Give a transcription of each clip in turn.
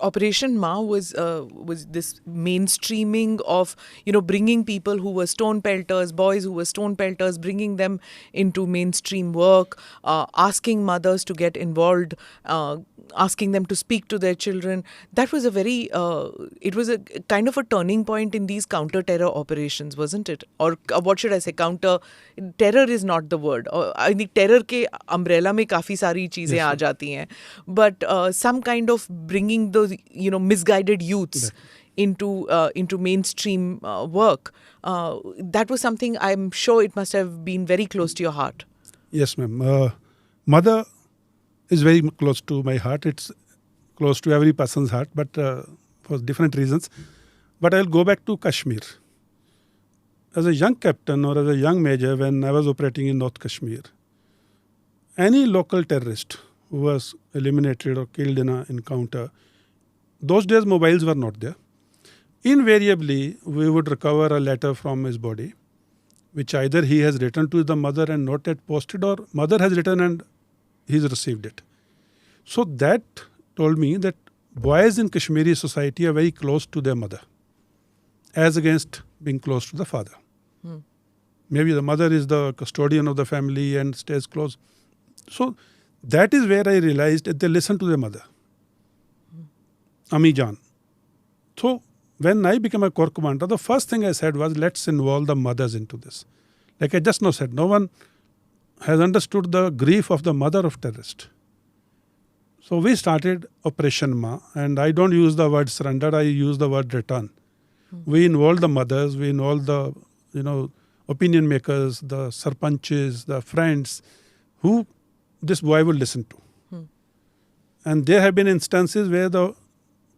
Operation Maa was this mainstreaming of, bringing people who were stone pelters, boys who were stone pelters, bringing them into mainstream work, asking mothers to get involved, asking them to speak to their children. That was it was a kind of a turning point in these counter-terror operations, wasn't it? Or what should I say? Terror is not the word. I think terror के umbrella में काफ़ी सारी चीज़ें आ जाती हैं. But some kind of bringing those, misguided youths into mainstream work. That was something I'm sure it must have been very close to your heart. Yes, ma'am. Mother is very close to my heart. It's close to every person's heart, but for different reasons. But I'll go back to Kashmir. As a young captain or as a young major, when I was operating in North Kashmir, any local terrorist who was eliminated or killed in an encounter, those days mobiles were not there. Invariably, we would recover a letter from his body, which either he has written to the mother and not yet posted, or mother has written and he's received it. So that told me that boys in Kashmiri society are very close to their mother, as against being close to the father. Maybe the mother is the custodian of the family and stays close. So that is where I realized that they listen to their mother, Ami Jan. So when I became a corps commander, the first thing I said was, let's involve the mothers into this. Like I just now said, no one has understood the grief of the mother of terrorist. So we started Operation Maa, and I don't use the word surrender, I use the word return. We involved the mothers, we involved the, opinion makers, the sarpanches, the friends, who this boy would listen to. And there have been instances where the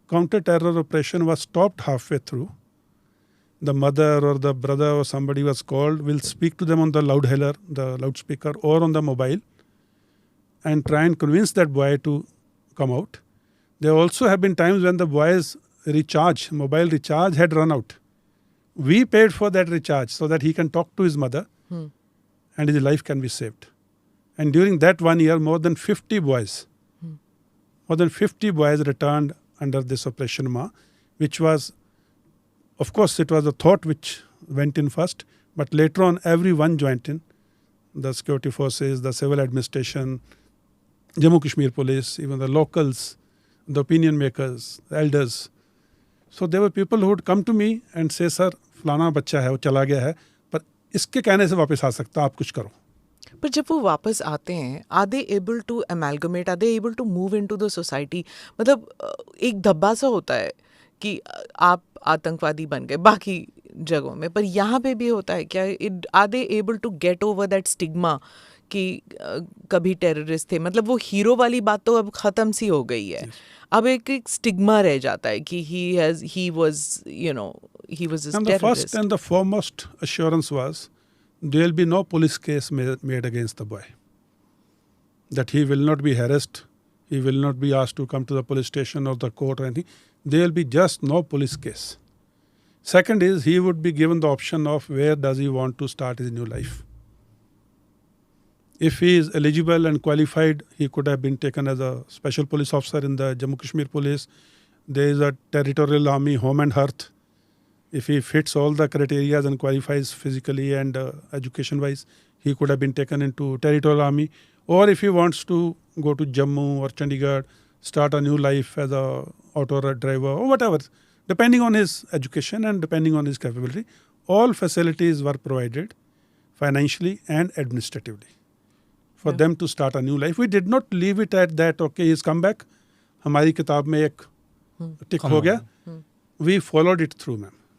counter-terror operation was stopped halfway through. The mother or the brother or somebody was called, will speak to them on the the loudspeaker, or on the mobile, and try and convince that boy to come out. There also have been times when the boy's mobile recharge had run out. We paid for that recharge so that he can talk to his mother and his life can be saved. And during that 1 year, more than 50 boys returned under this Operation Maa, which was, of course, it was a thought which went in first, but later on everyone joined in. The security forces, the civil administration, Jammu Kashmir police, even the locals, the opinion makers, the elders. So there were people who would come to me and say, sir, फलाना बच्चा है, वो चला गया है, पर इसके कहने से वापस आ सकता, आप कुछ करो. पर जब वो वापस आते हैं, are they able to amalgamate, are they able to move into the society? मतलब एक धब्बा सा होता है कि आप आतंकवादी बन गए बाकी जगहों में, पर यहाँ पे भी होता है क्या? Are they able to get over that stigma कि कभी टेररिस्ट थे? मतलब वो हीरो वाली बात तो अब ख़त्म सी हो गई है. अब एक स्टिग्मा रह जाता है कि he was this and terrorist. The first and the foremost assurance was, there will be no police case made against the boy. That he will not be harassed, he will not be asked to come to the police station or the court or anything. There will be just no police case. Second is, he would be given the option of where does he want to start his new life. If he is eligible and qualified, he could have been taken as a special police officer in the Jammu Kashmir police. There is a territorial army, home and hearth. If he fits all the criteria and qualifies physically and education-wise, he could have been taken into territorial army. Or if he wants to go to Jammu or Chandigarh, start a new life as a auto driver or whatever, depending on his education and depending on his capability, all facilities were provided financially and administratively for them to start a new life. We did not leave it at that, okay, he's come back, हमारी किताब में एक tick हो गया. We followed it through, ma'am.